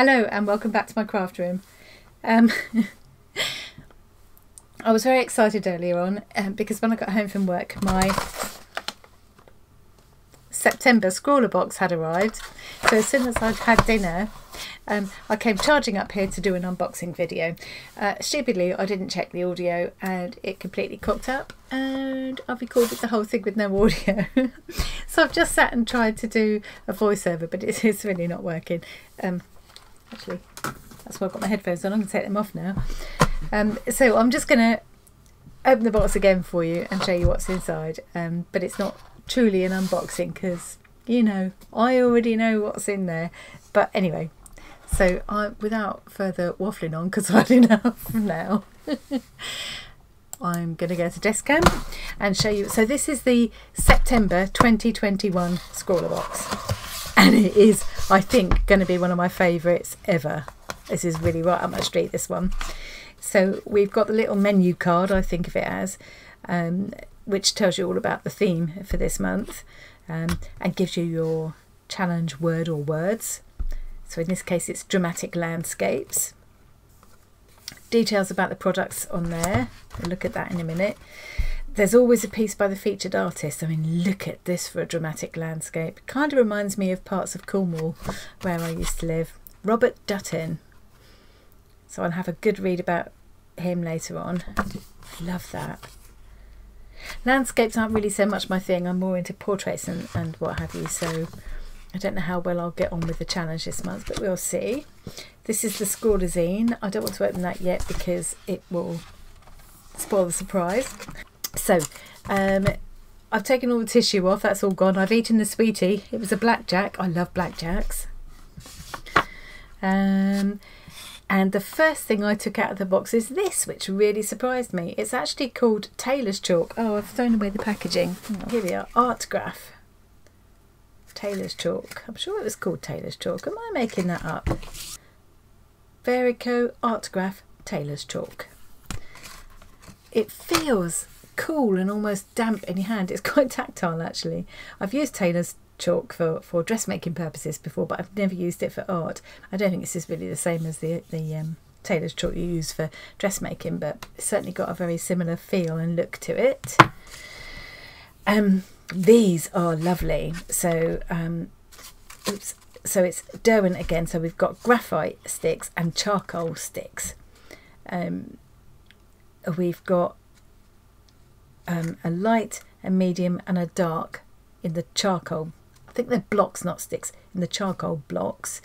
Hello and welcome back to my craft room. I was very excited earlier on because when I got home from work my September ScrawlrBox had arrived. So as soon as I'd had dinner I came charging up here to do an unboxing video. Stupidly I didn't check the audio and it completely cocked up and I've recorded the whole thing with no audio. So I've just sat and tried to do a voiceover but it's really not working. Actually, that's why I've got my headphones on. I'm going to take them off now. So I'm just going to open the box again for you and show you what's inside. But it's not truly an unboxing because, you know, I already know what's in there. But anyway, so without further waffling on, because I've had enough now, I'm going to go to Deskcam and show you. So this is the September 2021 ScrawlrBox. And it is, I think, going to be one of my favourites ever. This is really right up my street, this one. So we've got the little menu card, I think of it as, which tells you all about the theme for this month and gives you your challenge word or words. So in this case, it's dramatic landscapes. Details about the products on there. We'll look at that in a minute. There's always a piece by the featured artist. I mean, look at this for a dramatic landscape. Kind of reminds me of parts of Cornwall where I used to live. Robert Dutton. So I'll have a good read about him later on. Love that. Landscapes aren't really so much my thing. I'm more into portraits and what have you. So I don't know how well I'll get on with the challenge this month, but we'll see. This is the Scrawlr zine. I don't want to open that yet because it will spoil the surprise. So, I've taken all the tissue off, that's all gone. I've eaten the sweetie. It was a blackjack. I love blackjacks. And the first thing I took out of the box is this, which really surprised me. It's actually called Tailor's Chalk. Oh, I've thrown away the packaging. Oh, here we are. Art Graph. Tailor's Chalk. I'm sure it was called Tailor's Chalk. Am I making that up? Verico Art Graph Tailor's Chalk. It feels cool and almost damp in your hand. It's quite tactile actually. I've used Tailor's chalk for dressmaking purposes before, but I've never used it for art. I don't think this is really the same as the Tailor's chalk you use for dressmaking, but it's certainly got a very similar feel and look to it. These are lovely. So oops, so it's Derwent again. So we've got graphite sticks and charcoal sticks. We've got a light, a medium and a dark in the charcoal. I think they're blocks, not sticks, in the charcoal blocks.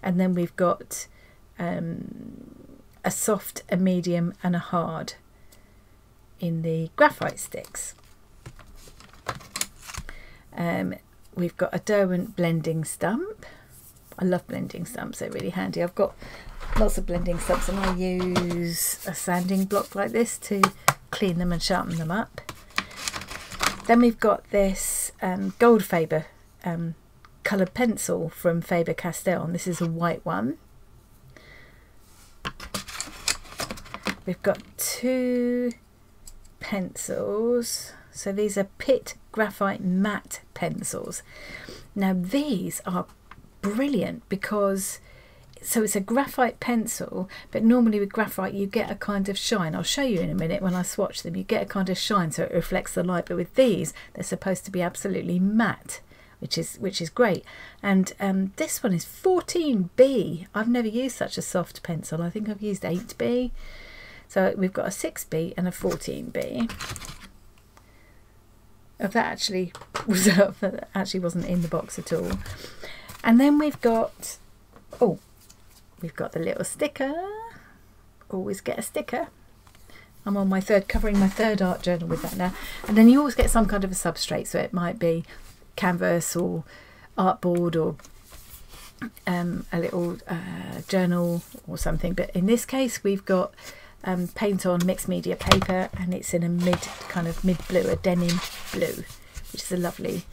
And then we've got a soft, a medium and a hard in the graphite sticks. We've got a Derwent blending stump. I love blending stumps, they're really handy. I've got lots of blending stumps and I use a sanding block like this to clean them and sharpen them up. Then we've got this gold Faber coloured pencil from Faber-Castell, and this is a white one. We've got two pencils, so these are Pitt Graphite matte pencils. Now these are brilliant because so it's a graphite pencil, but normally with graphite you get a kind of shine. I'll show you in a minute when I swatch them. You get a kind of shine so it reflects the light, but with these they're supposed to be absolutely matte, which is great. And this one is 14B. I've never used such a soft pencil. I think I've used 8B. So we've got a 6B and a 14B. That actually wasn't in the box at all. And then we've got we've got the little sticker. Always get a sticker. I'm on my covering my third art journal with that now. And then you always get some kind of a substrate. So it might be canvas or artboard or a little journal or something. But in this case, we've got paint on mixed media paper, and it's in a mid blue, a denim blue, which is a lovely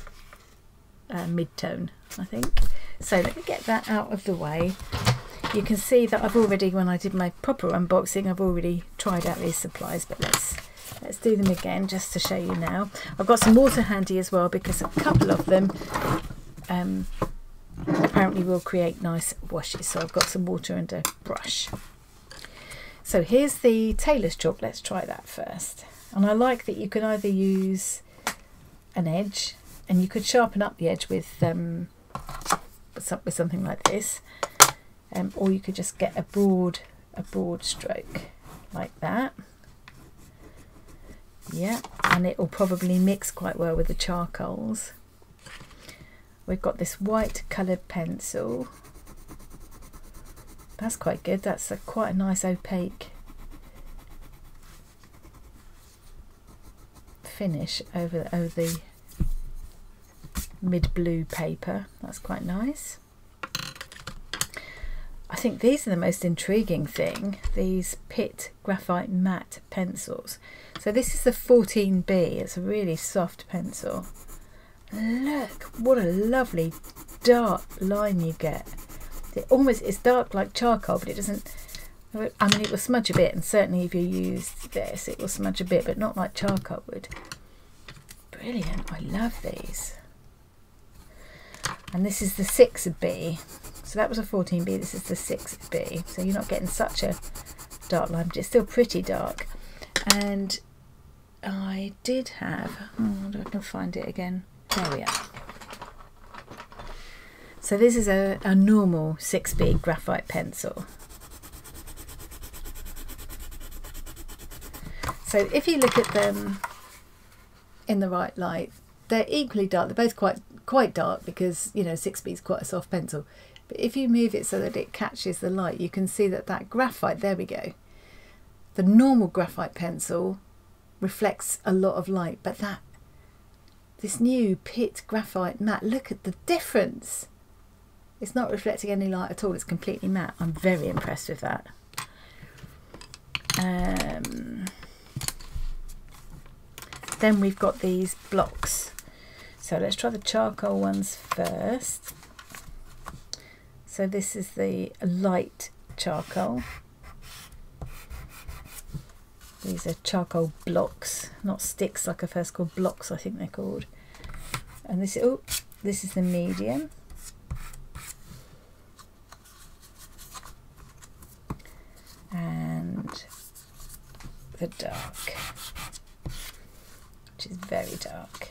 mid-tone, I think. So let me get that out of the way. You can see that I've already, when I did my proper unboxing, I've already tried out these supplies, but let's do them again just to show you now. I've got some water handy as well because a couple of them apparently will create nice washes. So I've got some water and a brush. So here's the tailor's chalk. Let's try that first. And I like that you can either use an edge, and you could sharpen up the edge with something like this, or you could just get a broad stroke like that. Yeah, and it will probably mix quite well with the charcoals. We've got this white coloured pencil. That's quite good. That's quite a nice opaque finish over the mid-blue paper. That's quite nice. I think these are the most intriguing thing, these Pitt Graphite Matte pencils. So this is the 14B. It's a really soft pencil. Look, what a lovely dark line you get. It's dark like charcoal, but it doesn't, I mean, it will smudge a bit, and certainly if you use this it will smudge a bit, but not like charcoal would. Brilliant. I love these. And this is the 6B. So that was a 14B, this is the 6B. So you're not getting such a dark line, but it's still pretty dark. And I did have, I can find it again. There we are. So this is a normal 6B graphite pencil. So if you look at them in the right light, they're equally dark. They're both quite dark because, you know, 6B is quite a soft pencil. But if you move it so that it catches the light, you can see that graphite, there we go. The normal graphite pencil reflects a lot of light, but this new Pitt Graphite Matte, look at the difference. It's not reflecting any light at all. It's completely matte. I'm very impressed with that. Then we've got these blocks. So let's try the charcoal ones first. So this is the light charcoal. These are charcoal blocks, not sticks like I first called blocks, I think they're called. And this is the medium. And the dark, which is very dark.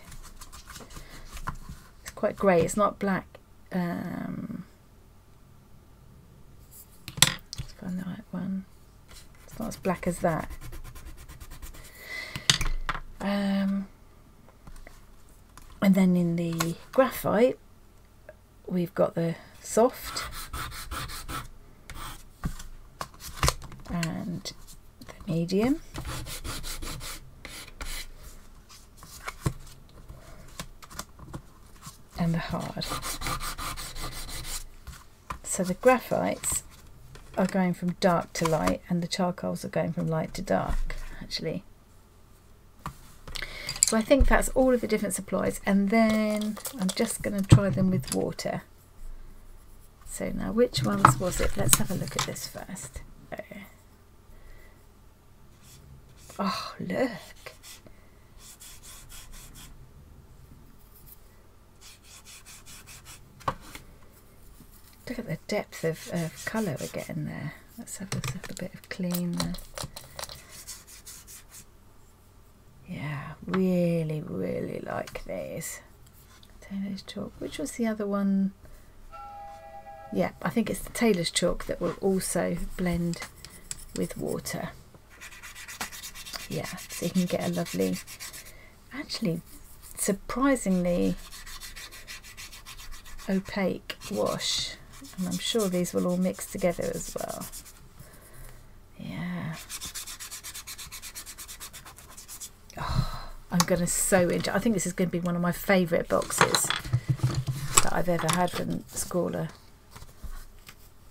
It's quite grey, it's not black. Let's find the right one. It's not as black as that. And then in the graphite, we've got the soft and the medium and the hard. So the graphites are going from dark to light, and the charcoals are going from light to dark, actually. So I think that's all of the different supplies, and then I'm just going to try them with water. So now, which ones was it? Let's have a look at this first. Oh, look. Look at the depth of colour we're getting there. Let's have a bit of clean there. Yeah, really, really like these. Tailor's chalk. Which was the other one? Yeah, I think it's the tailor's chalk that will also blend with water. Yeah, so you can get a lovely, actually surprisingly opaque wash. And I'm sure these will all mix together as well. Yeah. Oh, I'm going to so enjoy. I think this is going to be one of my favourite boxes that I've ever had from Scrawlr.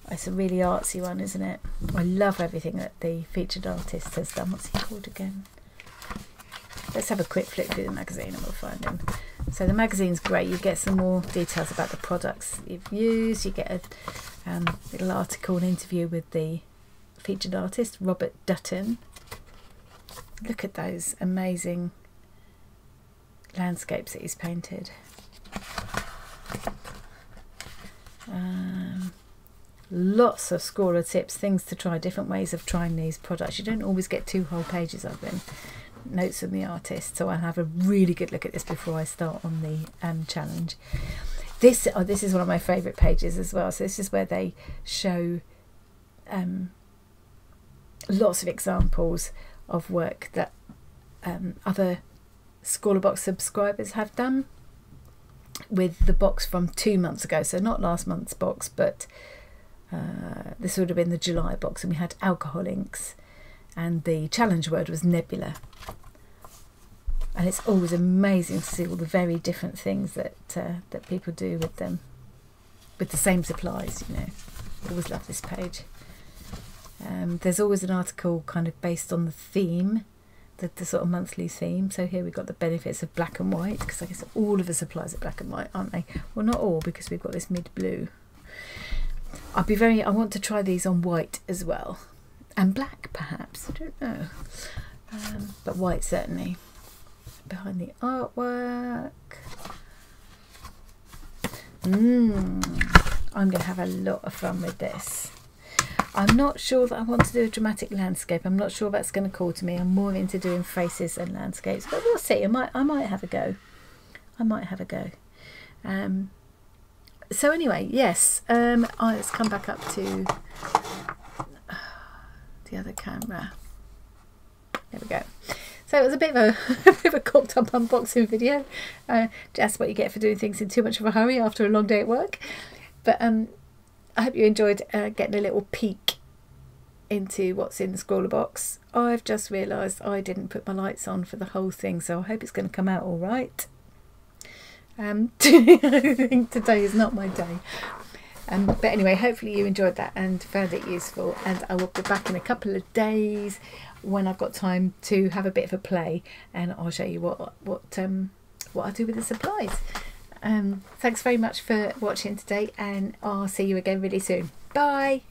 It's a really artsy one, isn't it? I love everything that the featured artist has done. What's he called again? Let's have a quick flick through the magazine and we'll find him. So the magazine's great. You get some more details about the products you've used. You get a little article, an interview with the featured artist, Robert Dutton. Look at those amazing landscapes that he's painted. lots of Scrawlr tips, things to try, different ways of trying these products. You don't always get 2 whole pages of them. Notes from the artist, so I'll have a really good look at this before I start on the challenge. This is one of my favourite pages as well. So this is where they show lots of examples of work that other ScrawlrBox subscribers have done with the box from 2 months ago. So not last month's box, but this would have been the July box, and we had alcohol inks, and the challenge word was nebula. And it's always amazing to see all the very different things that that people do with them, with the same supplies, you know. I always love this page. There's always an article kind of based on the theme, the sort of monthly theme. So here we've got the benefits of black and white, because I guess all of the supplies are black and white, aren't they? Well, not all, because we've got this mid blue. I want to try these on white as well, and black perhaps, I don't know, but white certainly. Behind the artwork, I'm going to have a lot of fun with this. I'm not sure that I want to do a dramatic landscape. I'm not sure that's going to call to me. I'm more into doing faces and landscapes, but we'll see. I might have a go. I might have a go. So anyway, yes, let's come back up to the other camera. There we go. So it was a bit of a cocked up unboxing video. Just what you get for doing things in too much of a hurry after a long day at work. But I hope you enjoyed getting a little peek into what's in the Scrawlrbox. I've just realised I didn't put my lights on for the whole thing, so I hope it's going to come out all right. I think today is not my day. But anyway, hopefully you enjoyed that and found it useful, and I will be back in a couple of days when I've got time to have a bit of a play, and I'll show you what I do with the supplies. Thanks very much for watching today, and I'll see you again really soon. Bye.